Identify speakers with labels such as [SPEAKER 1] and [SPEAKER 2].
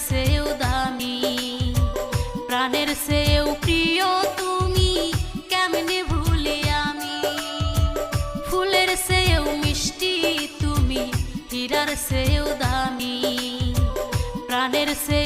[SPEAKER 1] চেয়েও দামি, প্রাণের চেয়েও প্রিয় তুমি, কেমনে ভুলি আমি। ফুলের চেয়েও মিষ্টি তুমি, হীরার চেয়েও দামি, প্রাণের চেয়ে